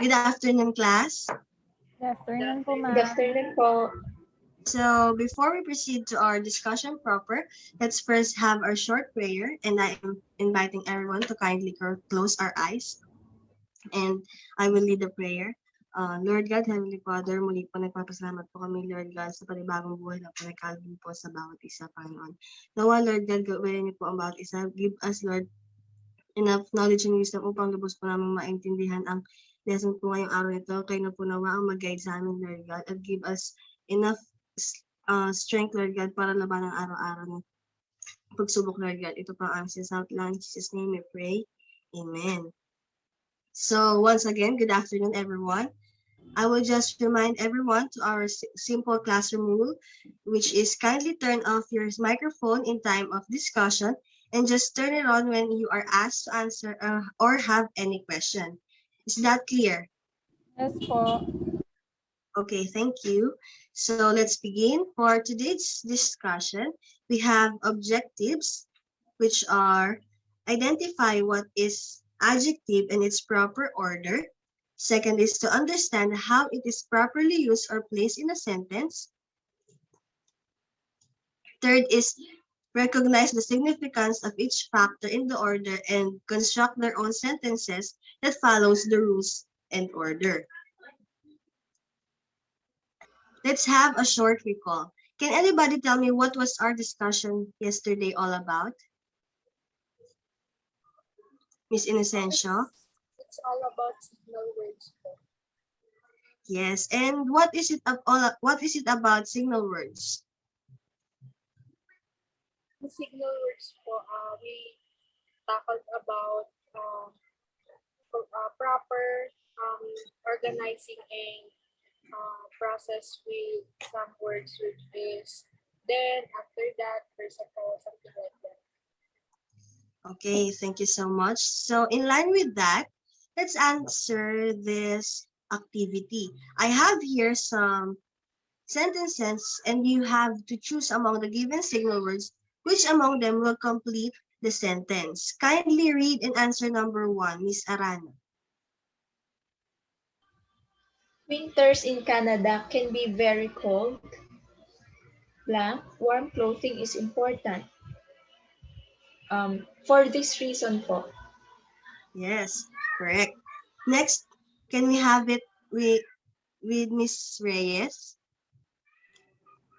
Good afternoon, class. Good afternoon po, Good ma'am. afternoon po. So before we proceed to our discussion proper, let's first have our short prayer, and I am inviting everyone to kindly close our eyes, and I will lead the prayer. Lord God, Heavenly Father, muli po nagpapasalamat po kami, Lord God, sa panibagong buhay na pinagkaloob po sa bawat isa, Panginoon. Nawa, Lord God, gawin niyo po ang bawat isa. Give us, Lord, enough knowledge and wisdom upang lubos po namin maintindihan ang lesson po ngayong araw nito. Kayo na po nawa ang mag-guide sa amin, Lord God, at give us enough strength, Lord God, para laban ang araw-araw na pagsubok, Lord God. Ito pa ang sinasabi lang. In Jesus' name we pray. Amen. So once again, good afternoon, everyone. I will just remind everyone to our simple classroom rule, which is kindly turn off your microphone in time of discussion and just turn it on when you are asked to answer or have any question. Is that clear? Yes po. Okay, thank you. So let's begin. For today's discussion, we have objectives, which are identify what is adjective in its proper order. Second is to understand how it is properly used or placed in a sentence. Third is recognize the significance of each factor in the order and construct their own sentences that follows the rules and order. Let's have a short recall. Can anybody tell me what was our discussion yesterday all about? Miss Innocencio? It's all about signal words po. Yes, and what is it about signal words? The signal words po, we tackled about proper organizing a process with some words, which is then, after that, first of all, something like that. Okay, thank you so much. So in line with that, let's answer this activity. I have here some sentences and you have to choose among the given signal words which among them will complete the sentence. Kindly read and answer number 1, Miss Arana. Winters in Canada can be very cold. Blank, warm clothing is important. For this reason po. Yes, correct. Next, can we have it with Miss Reyes?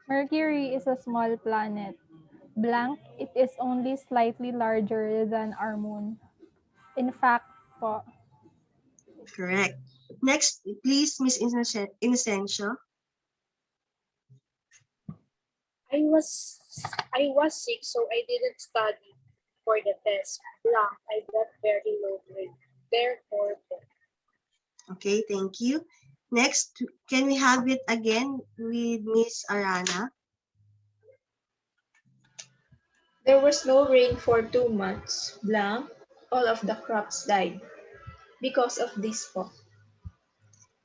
Mercury is a small planet. Blank, it is only slightly larger than our moon. In fact po. Correct. Next, please, Miss Innocencio. I was sick, so I didn't study for the test. Blank, I got very low grade. Therefore, Okay, thank you. Next, can we have it again with Miss Arana? There was no rain for 2 months. Blank, all of the crops died. Because of this po.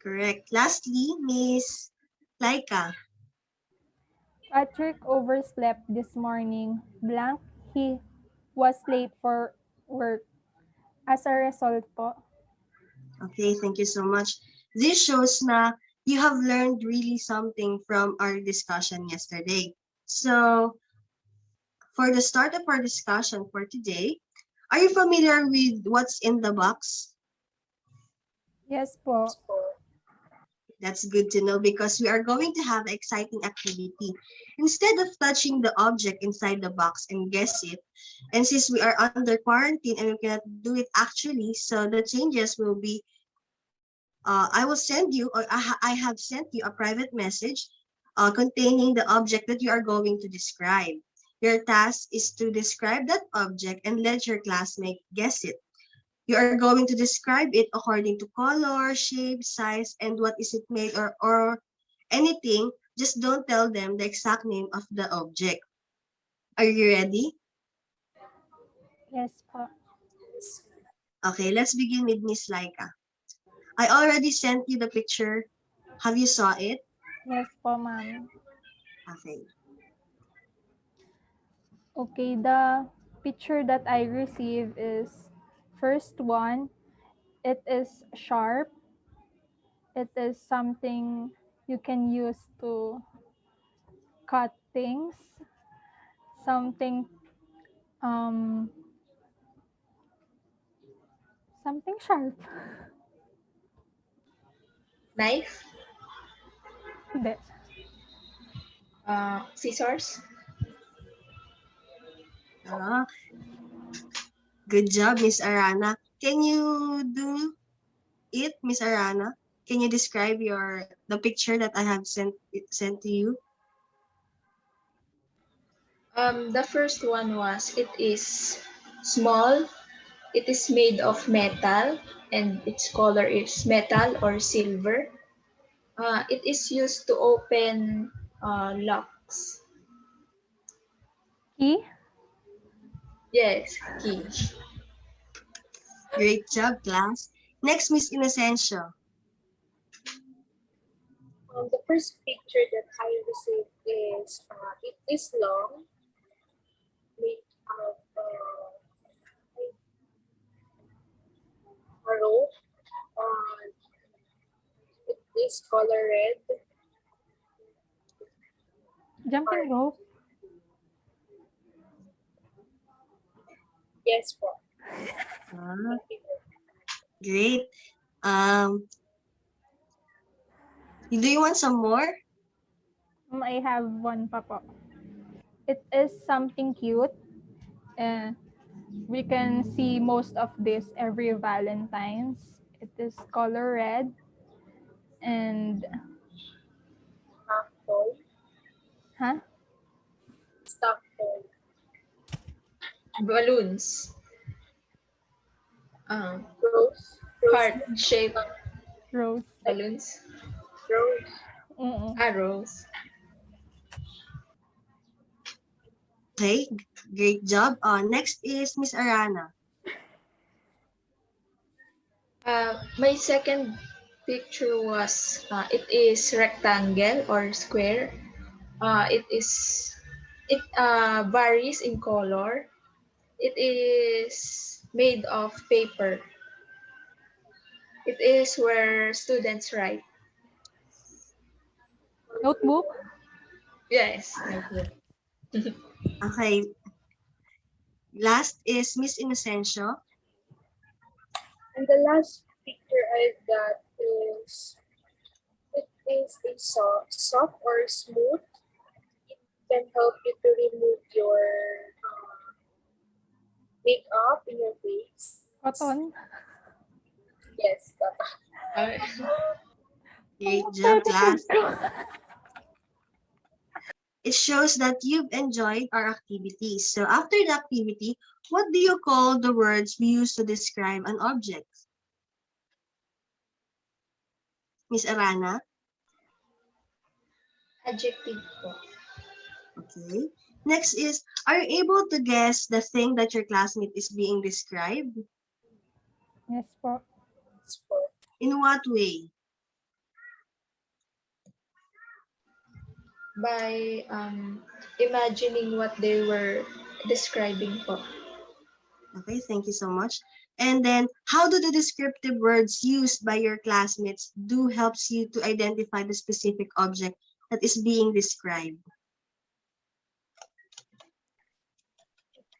Correct. Lastly, Miss Laika. Patrick overslept this morning. Blank, he was late for work. As a result po. Okay, thank you so much. This shows na you have learned really something from our discussion yesterday. So, for the start of our discussion for today, are you familiar with what's in the box? Yes po. That's good to know because we are going to have an exciting activity. Instead of touching the object inside the box and guess it, and since we are under quarantine and we cannot do it actually, so the changes will be, I will send you, or I have sent you a private message containing the object that you are going to describe. Your task is to describe that object and let your classmate guess it. You are going to describe it according to color, shape, size, and what is it made or anything. Just don't tell them the exact name of the object. Are you ready? Yes po. Okay, let's begin with Miss Laika. I already sent you the picture. Have you saw it? Yes po, ma'am. Okay. Okay, the picture that I received is first one, it is sharp. It is something you can use to cut things, something um something sharp. Knife, Hindi. scissors. Ah, good job, Miss Arana. Can you do it, Miss Arana? Can you describe the picture that I have sent to you? The first one was it is small. It is made of metal, and its color is metal or silver. It is used to open locks. Key? Yes, key. Great job, class. Next, Miss Inocencio. The first picture that I received is it is long, made of a rope. It is color red. Jumping rope? Yes po. Ah, great. Um, do you want some more? I have one pa po. It is something cute. We can see most of this every Valentine's. It is color red and Stock toy. huh? Stock toy. Balloons. Rose. Heart shaped Rose. balloons. Rose. Mm-mm. Arrows. Okay, great job. Next is Miss Arana. My second picture was it is rectangle or square. It varies in color. It is made of paper. It is where students write. Notebook? Yes, notebook. Okay, last is Miss Inocencio. And the last picture I've got is it is a soft or smooth. It can help you to remove your makeup in your face. Cotton? Yes, Uh, Great Ang job, class. competitive ko. It shows that you've enjoyed our activities. So after the activity, what do you call the words we use to describe an object? Miss Arana? Adjective po. Okay. Next is, are you able to guess the thing that your classmate is being described? Yes po. sport. In what way? By imagining what they were describing po. Okay, thank you so much. And then, how do the descriptive words used by your classmates do helps you to identify the specific object that is being described?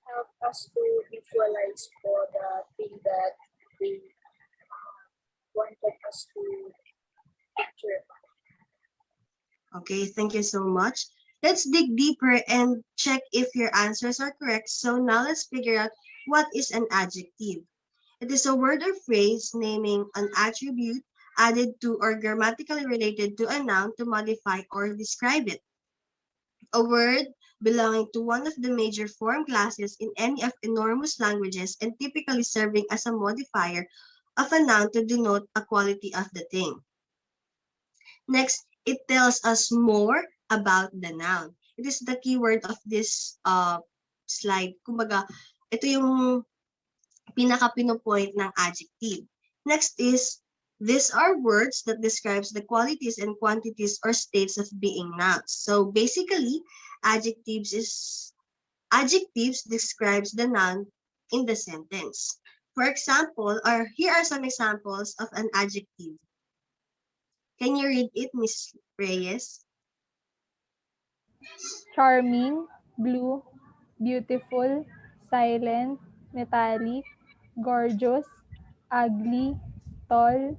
Help us to visualize for the thing that we wanted us to picture. Okay, thank you so much. Let's dig deeper and check if your answers are correct. So now let's figure out what is an adjective. It is a word or phrase naming an attribute added to or grammatically related to a noun to modify or describe it. A word belonging to one of the major form classes in any of enormous languages and typically serving as a modifier of a noun to denote a quality of the thing. Next, it tells us more about the noun. It is the keyword of this slide. Kumbaga, ito yung pinaka-pinopoint ng adjective. Next is, these are words that describes the qualities and quantities or states of being nouns. So basically, adjectives describes the noun in the sentence. For example, or here are some examples of an adjective. Can you read it, Miss Reyes? Charming, blue, beautiful, silent, metallic, gorgeous, ugly, tall,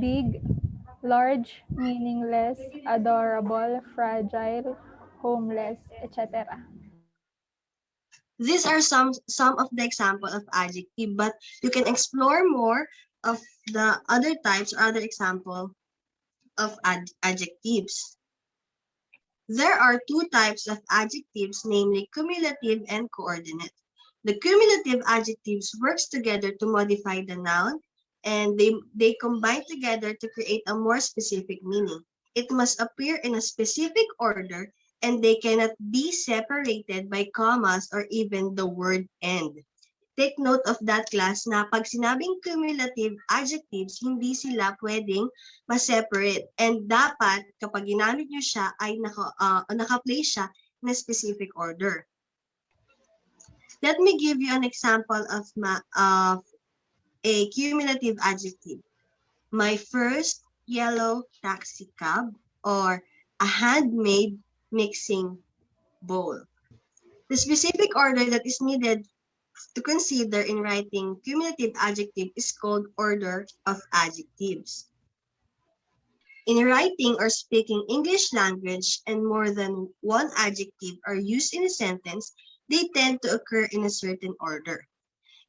big, large, meaningless, adorable, fragile, homeless, etc. These are some of the example of adjective, but you can explore more of the other types or other example of adjectives. There are two types of adjectives, namely cumulative and coordinate. The cumulative adjectives works together to modify the noun, and they combine together to create a more specific meaning. It must appear in a specific order, and they cannot be separated by commas or even the word "and". Take note of that, class, na pag sinabing cumulative adjectives, hindi sila pwedeng ma-separate. And dapat, kapag ginamit nyo siya, ay naka-place siya in a specific order. Let me give you an example of a cumulative adjective. My first yellow taxi cab, or a handmade mixing bowl. The specific order that is needed to consider in writing cumulative adjective is called order of adjectives. In writing or speaking English language and more than one adjective are used in a sentence, they tend to occur in a certain order.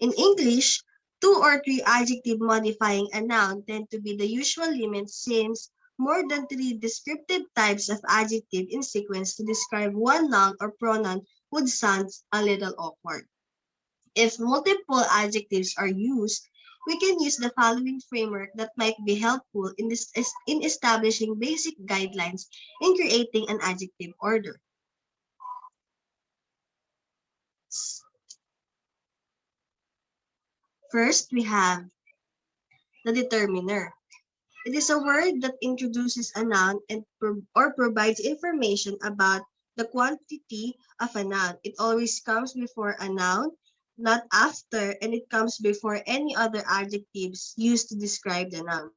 In English, 2 or 3 adjective modifying a noun tend to be the usual limit, since more than 3 descriptive types of adjective in sequence to describe one noun or pronoun would sound a little awkward. If multiple adjectives are used, we can use the following framework that might be helpful in establishing basic guidelines in creating an adjective order. First, we have the determiner. It is a word that introduces a noun or provides information about the quantity of a noun. It always comes before a noun, not after, and it comes before any other adjectives used to describe the noun.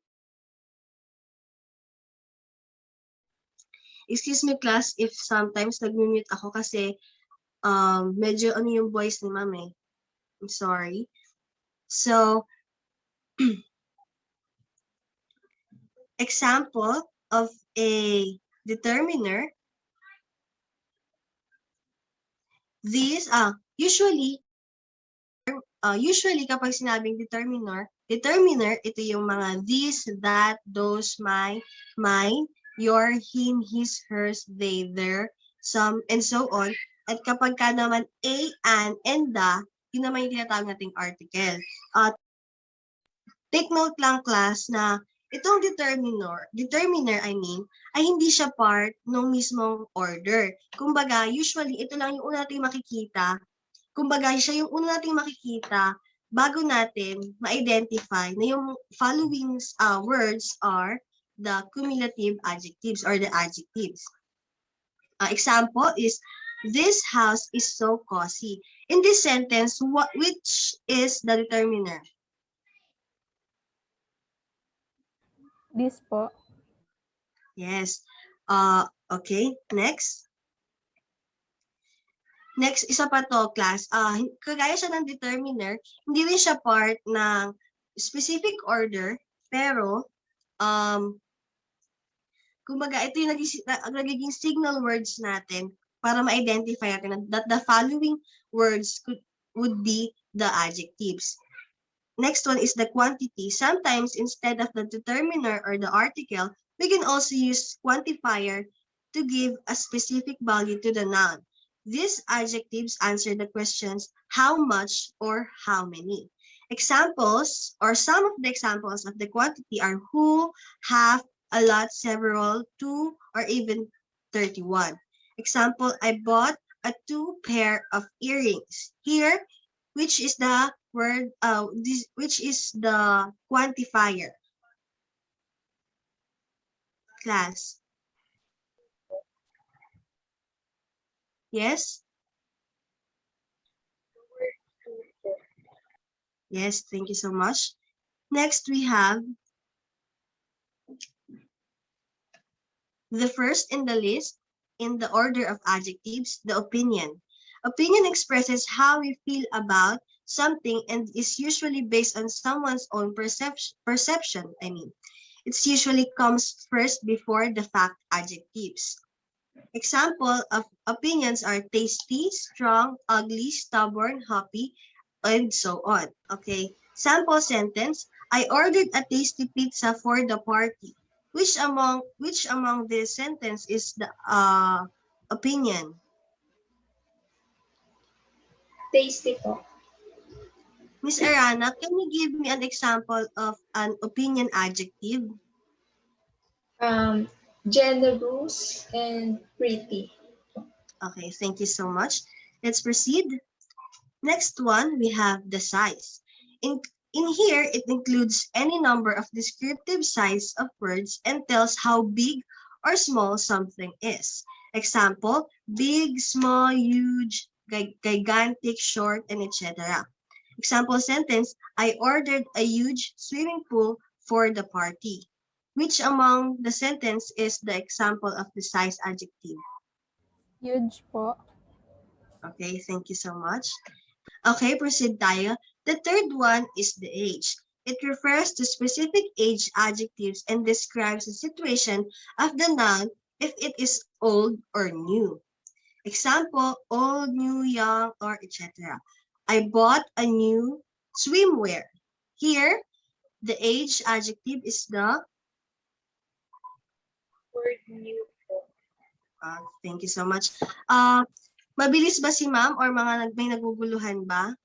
Excuse me, class, if sometimes nag-mute ako kasi medyo ano yung voice ni ma'am eh. I'm sorry. So, example of a determiner. These usually kapag sinabing determiner, ito yung mga this, that, those, my, mine, your, him, his, hers, they, their, some, and so on. At kapag ka naman a, an, and the, yun naman yung tinatawag nating article. Take note lang, class, na itong determiner ay hindi siya part ng mismong order. Kumbaga, usually, ito lang yung una nating makikita. Kumbaga, siya yung una nating makikita bago natin ma-identify na yung following words are the cumulative adjectives or the adjectives. Example is, this house is so cozy. In this sentence, which is the determiner? This po. Yes. Okay, next. Next, isa pa to, class. Kagaya siya ng determiner, hindi rin siya part ng specific order, pero, kumbaga, ito yung nagiging signal words natin para ma-identify natin that the following words would be the adjectives. Next one is the quantity. Sometimes, instead of the determiner or the article, we can also use quantifier to give a specific value to the noun. These adjectives answer the questions how much or how many. Examples, or some of the examples of the quantity are who, half, a lot, several, 2, or even 31. Example, I bought a 2 pair of earrings. Here, which is the word, which is the quantifier? Class. Yes? Yes, thank you so much. Next, we have The first in the list, in the order of adjectives, the opinion. Opinion expresses how we feel about something and is usually based on someone's own perception. It usually comes first before the fact adjectives. Example of opinions are tasty, strong, ugly, stubborn, happy, and so on. Okay. Sample sentence, I ordered a tasty pizza for the party. Which among this sentence is the opinion? Tasty po. Miss Arana, can you give me an example of an opinion adjective? Generous and pretty. Okay, thank you so much. Let's proceed. Next one, we have the size. In here, it includes any number of descriptive size of words and tells how big or small something is. Example, big, small, huge, gigantic, short, and etc. Example sentence, I ordered a huge swimming pool for the party. Which among the sentence is the example of the size adjective? Huge po. Okay, thank you so much. Okay, proceed tayo. The third one is the age. It refers to specific age adjectives and describes the situation of the noun if it is old or new. Example, old, new, young, or etc. I bought a new swimwear. Here, the age adjective is the, Word new po. thank you so much. Mabilis ba si ma'am or may naguguluhan ba?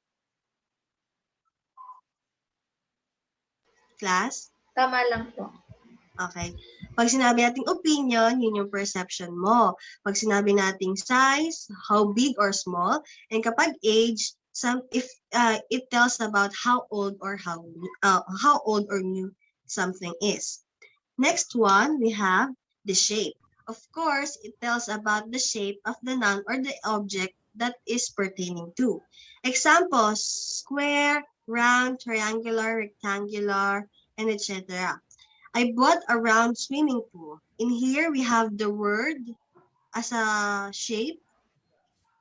Class? Tama lang po. Okay. Pag sinabi nating opinion, yun yung perception mo. Pag sinabi nating size, how big or small, and kapag age, it tells about how old or new something is. Next one, we have the shape. Of course, it tells about the shape of the noun or the object that is pertaining to. Examples, square, round, triangular, rectangular, and etc. I bought a round swimming pool. In here, we have the word as a shape.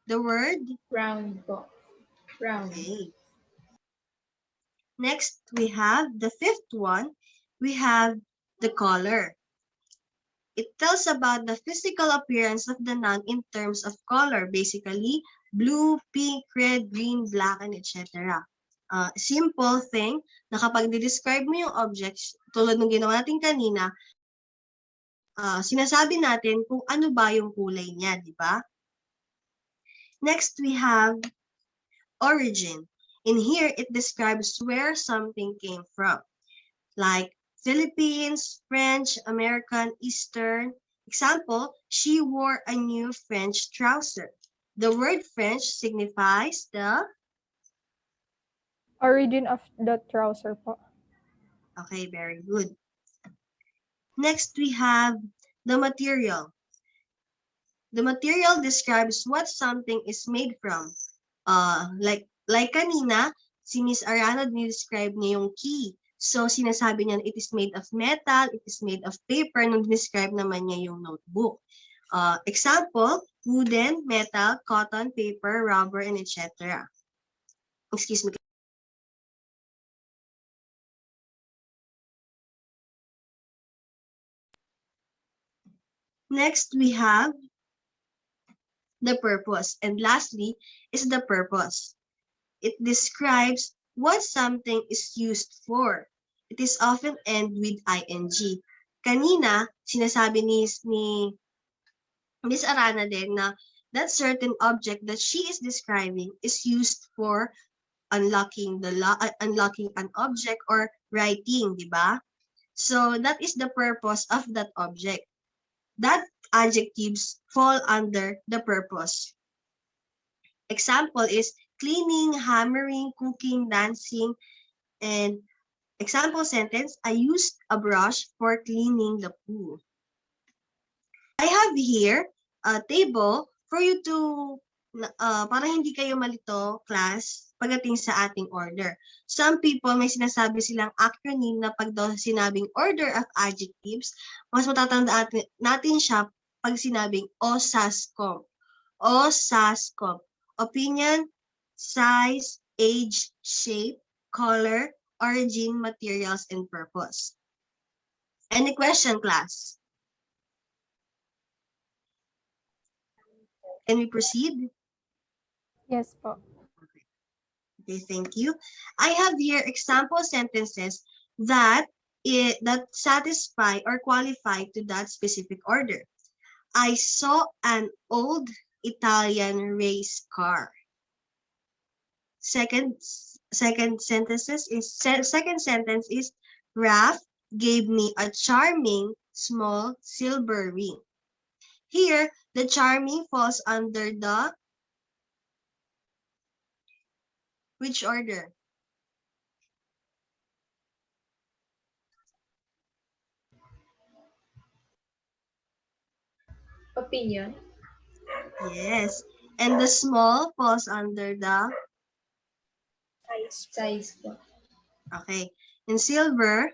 The word. Round po. Round. Okay. Next, we have the fifth one. We have the color. It tells about the physical appearance of the noun in terms of color. Basically, blue, pink, red, green, black, and etc. Simple thing na kapag describe mo yung objects, tulad ng ginawa natin kanina, sinasabi natin kung ano ba yung kulay niya, di ba? Next, we have origin. In here, it describes where something came from, like Philippines, French, American, Eastern. Example, she wore a new French trouser. The word French signifies the... Origin of the trouser po. Okay, very good. Next, we have the material. The material describes what something is made from. Like kanina, si Miss Arana describe niya yung key. So, sinasabi niya it is made of metal, it is made of paper, nung describe naman niya yung notebook. Example, wooden, metal, cotton, paper, rubber, and etc. Excuse me. Next, we have the purpose. And lastly is the purpose. It describes what something is used for. It is often end with ing. Kanina, sinasabi ni Miss Arana din na that certain object that she is describing is used for unlocking an object or writing, di ba? So that is the purpose of that object. That adjectives fall under the purpose. Example is cleaning, hammering, cooking, dancing, and example sentence, I used a brush for cleaning the pool. I have here a table for you to, para hindi kayo malito, class, pagdating sa ating order. Some people, may sinasabi silang acronym na pag daw sinabing order of adjectives, mas matatandaan natin siya pag sinabing OSASCOM. OSASCOM. Opinion, size, age, shape, color, origin, materials, and purpose. Any question, class? Can we proceed? Yes po. Okay, thank you. I have here example sentences that that satisfy or qualify to that specific order. I saw an old Italian race car. Second sentence is Ralph gave me a charming small silver ring. Here, the charming falls under the which order? Opinion. Yes. And the small falls under the, Size po. okay. And silver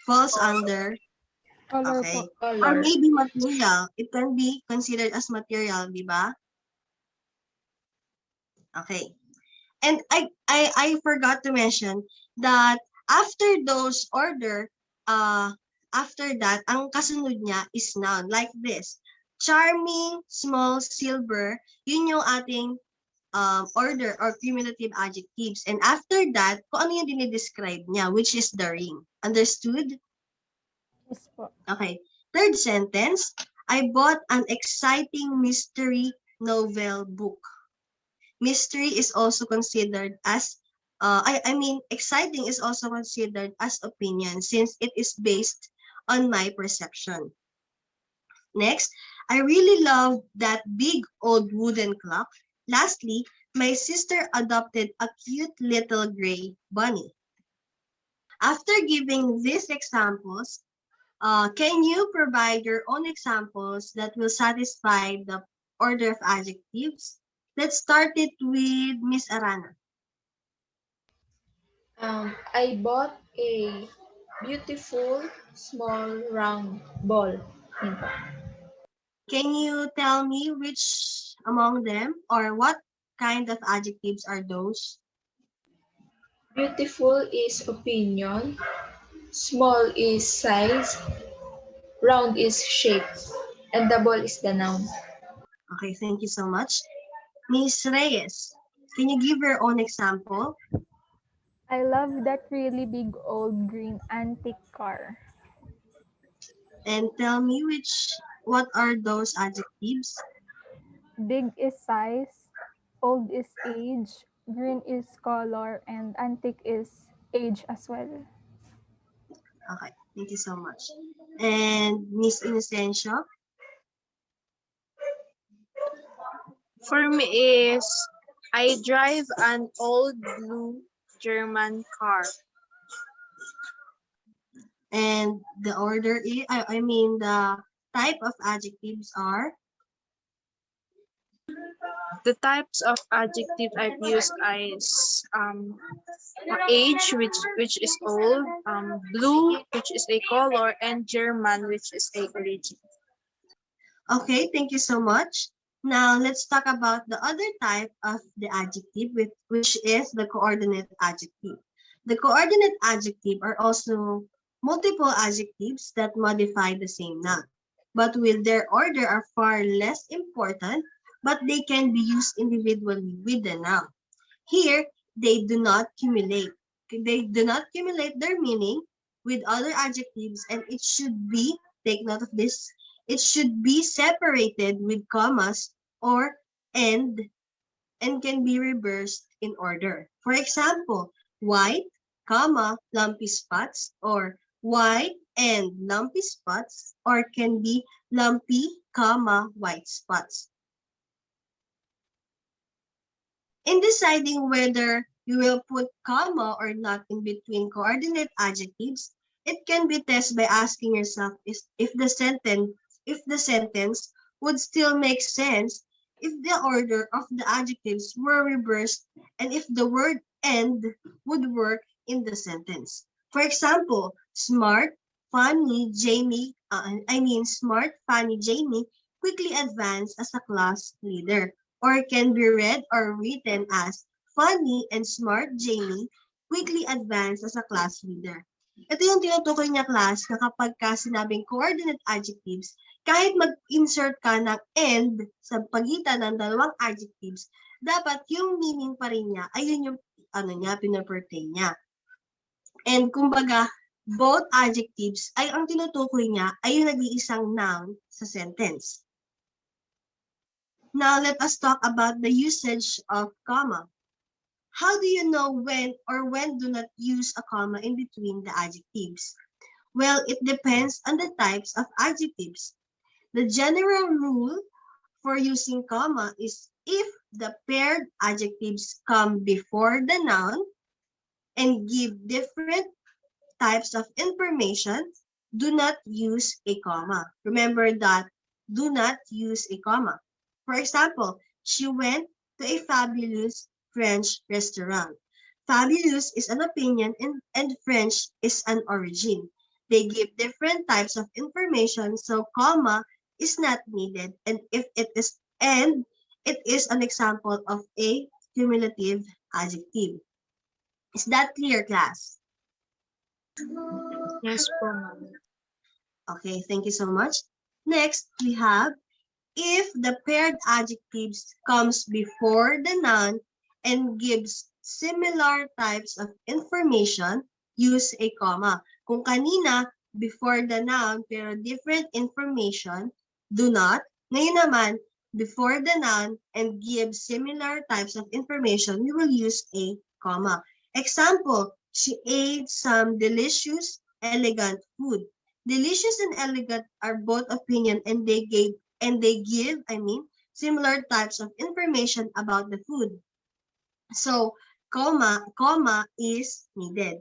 falls under, Color okay. po. Or Color. maybe material. It can be considered as material, di ba? Okay. And I forgot to mention that after those order, after that, ang kasunod niya is noun, like this. Charming, small, silver, yun yung ating order or cumulative adjectives. And after that, kung ano yung dinidescribe niya, which is the ring. Understood? Yes po. Okay. Third sentence, I bought an exciting mystery novel book. Mystery is also considered as, exciting is also considered as opinion since it is based on my perception. Next, I really love that big old wooden clock. Lastly, my sister adopted a cute little gray bunny. After giving these examples, can you provide your own examples that will satisfy the order of adjectives? Let's start it with Miss Arana. I bought a beautiful small round ball. Yun po. Can you tell me which among them or what kind of adjectives are those? Beautiful is opinion. Small is size. Round is shape. And the ball is the noun. Okay, thank you so much. Miss Reyes, can you give your own example? I love that really big old green antique car. And tell me what are those adjectives? Big is size, old is age, green is color, and antique is age as well. Okay, thank you so much. And Miss Innocencio? For me is I drive an old blue German car. And the order is, the type of adjectives are? The types of adjective I've used is age, which is old, blue, which is a color, and German, which is a origin. Okay, thank you so much. Now let's talk about the other type of the adjective, which is the coordinate adjective. The coordinate adjective are also multiple adjectives that modify the same noun, but with their order are far less important, but they can be used individually with the noun. Here, they do not cumulate. They do not cumulate their meaning with other adjectives, and it should be, take note of this, it should be separated with commas or and can be reversed in order. For example, white, comma, lumpy spots, or white and lumpy spots, or can be lumpy, comma, white spots. In deciding whether you will put comma or not in between coordinate adjectives, it can be tested by asking yourself if the sentence would still make sense if the order of the adjectives were reversed and if the word and would work in the sentence. For example, smart, funny, smart, funny, Jamie quickly advanced as a class leader, or can be read or written as funny and smart Jamie quickly advanced as a class leader. Ito yung tinutukoy niya, class, na kapag ka sinabing coordinate adjectives, kahit mag-insert ka ng and sa pagitan ng dalawang adjectives, dapat yung meaning pa rin niya ay yun yung pinopertain niya. And kumbaga, both adjectives ay ang tinutukoy niya ay yung nag-iisang noun sa sentence. Now, let us talk about the usage of comma. How do you know when or when do not use a comma in between the adjectives? Well, it depends on the types of adjectives. The general rule for using comma is if the paired adjectives come before the noun and give different types of information, do not use a comma. Remember that, do not use a comma. For example, she went to a fabulous French restaurant. Fabulous is an opinion and French is an origin. They give different types of information, so comma is not needed. And if it is and, it is an example of a cumulative adjective. Is that clear, class? Yes po, ma'am. Okay, thank you so much. Next, we have if the paired adjectives comes before the noun and gives similar types of information, use a comma. Kung kanina, before the noun pero different information, do not. Ngayon naman, before the noun and gives similar types of information, we will use a comma. Example, she ate some delicious, elegant food. Delicious and elegant are both opinion and they give, similar types of information about the food. So, comma is needed.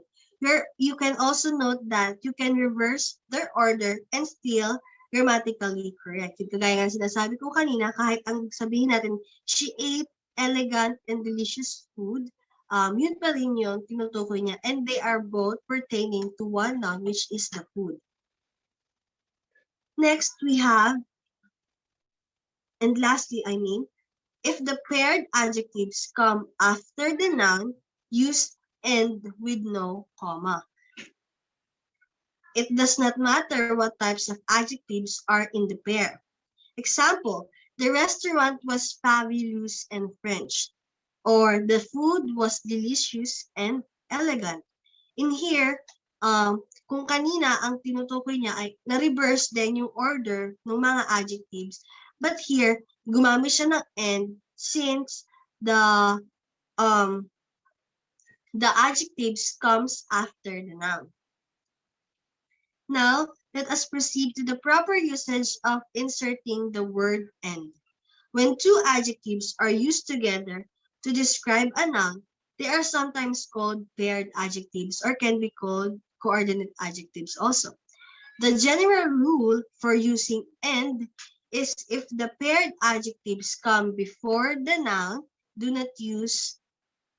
You can also note that you can reverse their order and still grammatically correct. Yung kagaya nga sinasabi ko kanina, kahit ang sabihin natin, she ate elegant and delicious food, yun pa rin yung tinutukoy niya. And they are both pertaining to one noun, which is the food. Next, we have, and lastly, if the paired adjectives come after the noun, use and with no comma. It does not matter what types of adjectives are in the pair. Example, the restaurant was fabulous and French, or the food was delicious and elegant. In here, kung kanina ang tinutukoy niya ay na-reverse din yung order ng mga adjectives. But here, gumamit siya ng and since the adjectives comes after the noun. Now, let us proceed to the proper usage of inserting the word and. When two adjectives are used together to describe a noun, they are sometimes called paired adjectives or can be called coordinate adjectives also. The general rule for using and is if the paired adjectives come before the noun, do not use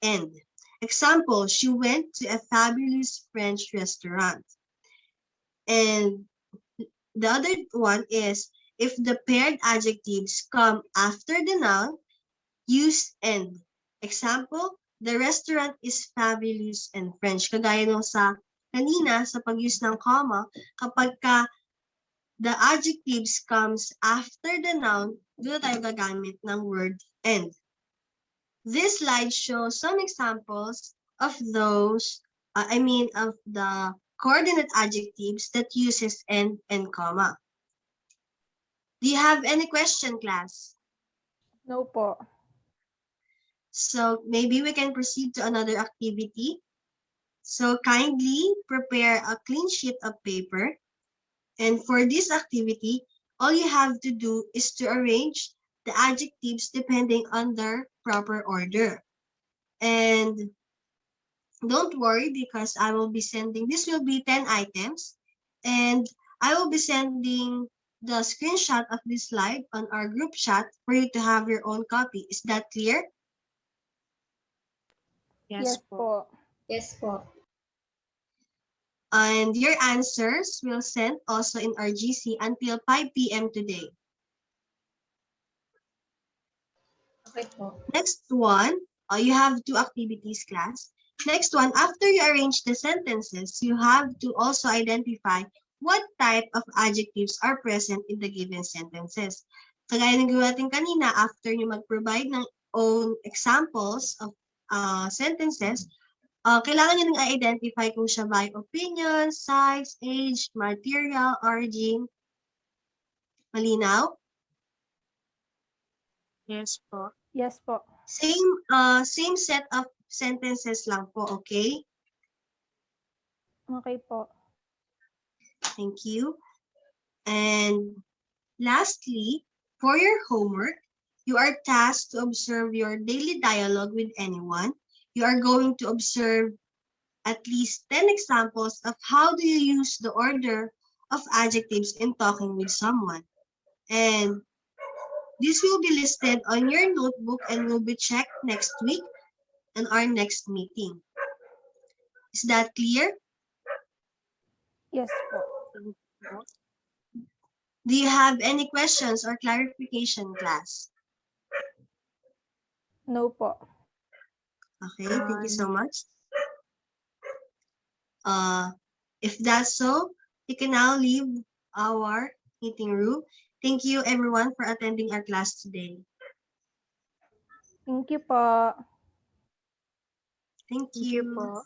and. Example, she went to a fabulous French restaurant. And the other one is if the paired adjectives come after the noun, use and. Example, the restaurant is fabulous and French. Kagaya nung sa kanina, sa pag-use ng comma, kapag ka the adjectives comes after the noun, doon tayo gagamit ng word and. This slide shows some examples of those, of the coordinate adjectives that uses and comma. Do you have any question, class? No po. So maybe we can proceed to another activity. So kindly prepare a clean sheet of paper. And for this activity, all you have to do is to arrange the adjectives depending on their proper order. And don't worry because I will be sending, this will be 10 items. And I will be sending the screenshot of this slide on our group chat for you to have your own copy. Is that clear? Yes Yes po. po. Yes po. And your answers will send also in our GC until 5 p.m. today. Okay po. Next one, you have two activities, class. Next one, after you arrange the sentences, you have to also identify what type of adjectives are present in the given sentences. Kagaya ng ginawa natin kanina, after you mag-provide ng own examples of sentences, kailangan nyo nang i-identify kung siya by opinion, size, age, material, origin. Malinaw? Yes po. Yes po. Same set of sentences lang po, okay? Okay po. Thank you. And lastly, for your homework, you are tasked to observe your daily dialogue with anyone. You are going to observe at least 10 examples of how do you use the order of adjectives in talking with someone. And this will be listed on your notebook and will be checked next week in our next meeting. Is that clear? Yes po. Do you have any questions or clarification, class? No po. Okay, thank you so much. If that's so, you can now leave our meeting room. Thank you everyone for attending our class today. Thank you po. Thank Thank you you. po.